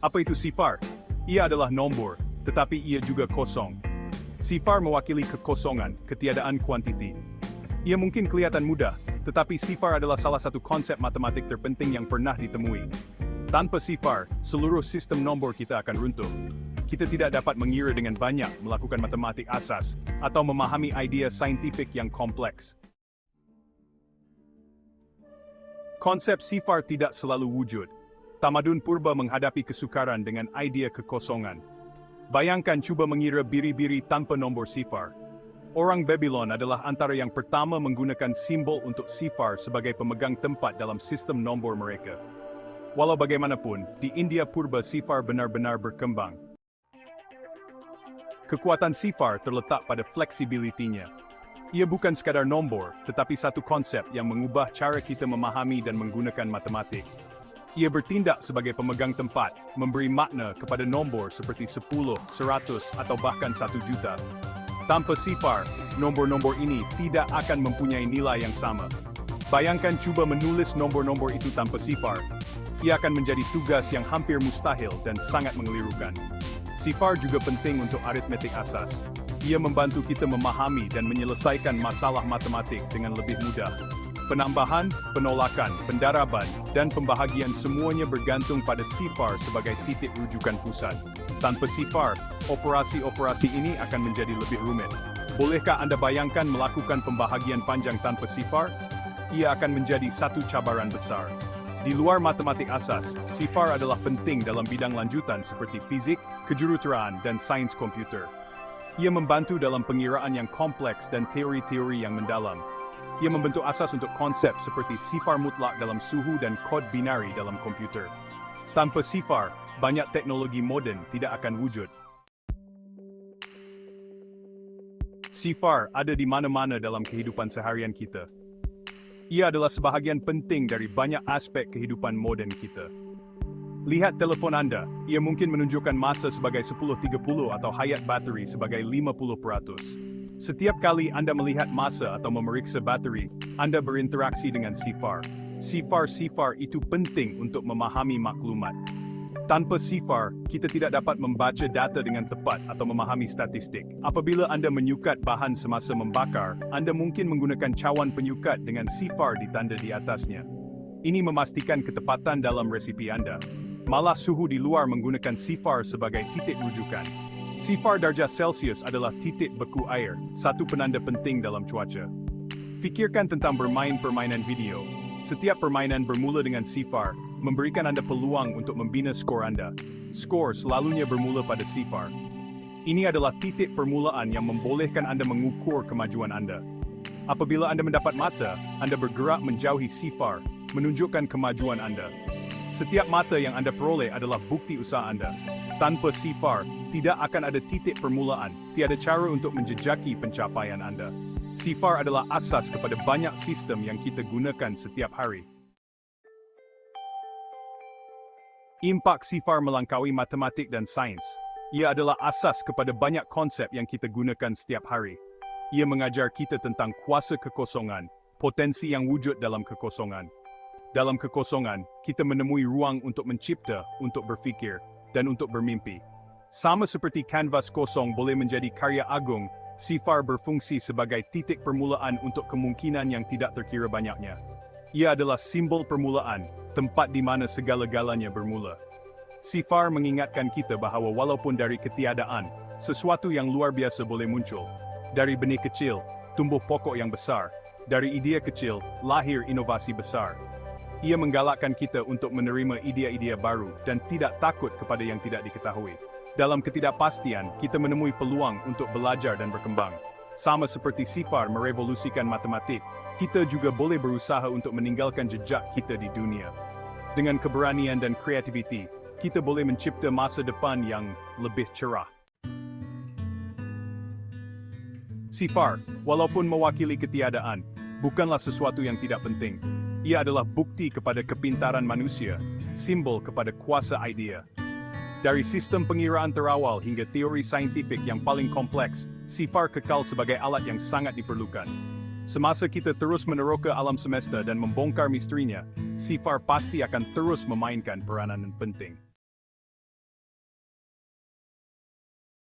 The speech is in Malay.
Apa itu sifar? Ia adalah nombor, tetapi ia juga kosong. Sifar mewakili kekosongan, ketiadaan kuantiti. Ia mungkin kelihatan mudah, tetapi sifar adalah salah satu konsep matematik terpenting yang pernah ditemui. Tanpa sifar, seluruh sistem nombor kita akan runtuh. Kita tidak dapat mengira dengan banyak, melakukan matematik asas, atau memahami idea saintifik yang kompleks. Konsep sifar tidak selalu wujud. Tamadun purba menghadapi kesukaran dengan idea kekosongan. Bayangkan cuba mengira biri-biri tanpa nombor sifar. Orang Babylon adalah antara yang pertama menggunakan simbol untuk sifar sebagai pemegang tempat dalam sistem nombor mereka. Walau bagaimanapun, di India purba sifar benar-benar berkembang. Kekuatan sifar terletak pada fleksibilitinya. Ia bukan sekadar nombor, tetapi satu konsep yang mengubah cara kita memahami dan menggunakan matematik. Ia bertindak sebagai pemegang tempat, memberi makna kepada nombor seperti 10, 100, atau bahkan 1 juta. Tanpa sifar, nombor-nombor ini tidak akan mempunyai nilai yang sama. Bayangkan cuba menulis nombor-nombor itu tanpa sifar. Ia akan menjadi tugas yang hampir mustahil dan sangat mengelirukan. Sifar juga penting untuk aritmetik asas. Ia membantu kita memahami dan menyelesaikan masalah matematik dengan lebih mudah. Penambahan, penolakan, pendaraban, dan pembahagian semuanya bergantung pada sifar sebagai titik rujukan pusat. Tanpa sifar, operasi-operasi ini akan menjadi lebih rumit. Bolehkah Anda bayangkan melakukan pembahagian panjang tanpa sifar? Ia akan menjadi satu cabaran besar. Di luar matematik asas, sifar adalah penting dalam bidang lanjutan seperti fisik, kejuruteraan, dan sains komputer. Ia membantu dalam pengiraan yang kompleks dan teori-teori yang mendalam. Ia membentuk asas untuk konsep seperti sifar mutlak dalam suhu dan kod binari dalam komputer. Tanpa sifar, banyak teknologi moden tidak akan wujud. Sifar ada di mana-mana dalam kehidupan seharian kita. Ia adalah sebahagian penting dari banyak aspek kehidupan moden kita. Lihat telefon Anda, ia mungkin menunjukkan masa sebagai 10.30 atau hayat bateri sebagai 50%. Setiap kali Anda melihat masa atau memeriksa bateri, Anda berinteraksi dengan sifar. Sifar-sifar itu penting untuk memahami maklumat. Tanpa sifar, kita tidak dapat membaca data dengan tepat atau memahami statistik. Apabila Anda menyukat bahan semasa membakar, Anda mungkin menggunakan cawan penyukat dengan sifar ditanda di atasnya. Ini memastikan ketepatan dalam resipi Anda. Malah suhu di luar menggunakan sifar sebagai titik rujukan. Sifar darjah Celsius adalah titik beku air, satu penanda penting dalam cuaca. Fikirkan tentang bermain permainan video. Setiap permainan bermula dengan sifar, memberikan Anda peluang untuk membina skor Anda. Skor selalunya bermula pada sifar. Ini adalah titik permulaan yang membolehkan Anda mengukur kemajuan Anda. Apabila Anda mendapat mata, Anda bergerak menjauhi sifar, menunjukkan kemajuan Anda. Setiap mata yang Anda peroleh adalah bukti usaha Anda. Tanpa sifar, tidak akan ada titik permulaan, tiada cara untuk menjejaki pencapaian Anda. Sifar adalah asas kepada banyak sistem yang kita gunakan setiap hari. Impak sifar melangkaui matematik dan sains. Ia adalah asas kepada banyak konsep yang kita gunakan setiap hari. Ia mengajar kita tentang kuasa kekosongan, potensi yang wujud dalam kekosongan. Dalam kekosongan, kita menemui ruang untuk mencipta, untuk berfikir, dan untuk bermimpi. Sama seperti kanvas kosong boleh menjadi karya agung, sifar berfungsi sebagai titik permulaan untuk kemungkinan yang tidak terkira banyaknya. Ia adalah simbol permulaan, tempat di mana segala-galanya bermula. Sifar mengingatkan kita bahawa walaupun dari ketiadaan, sesuatu yang luar biasa boleh muncul. Dari benih kecil, tumbuh pokok yang besar. Dari idea kecil, lahir inovasi besar. Ia menggalakkan kita untuk menerima idea-idea baru dan tidak takut kepada yang tidak diketahui. Dalam ketidakpastian, kita menemui peluang untuk belajar dan berkembang. Sama seperti sifar merevolusikan matematik, kita juga boleh berusaha untuk meninggalkan jejak kita di dunia. Dengan keberanian dan kreativiti, kita boleh mencipta masa depan yang lebih cerah. Sifar, walaupun mewakili ketiadaan, bukanlah sesuatu yang tidak penting. Ia adalah bukti kepada kepintaran manusia, simbol kepada kuasa idea. Dari sistem pengiraan terawal hingga teori saintifik yang paling kompleks, sifar kekal sebagai alat yang sangat diperlukan. Semasa kita terus meneroka alam semesta dan membongkar misterinya, sifar pasti akan terus memainkan peranan penting.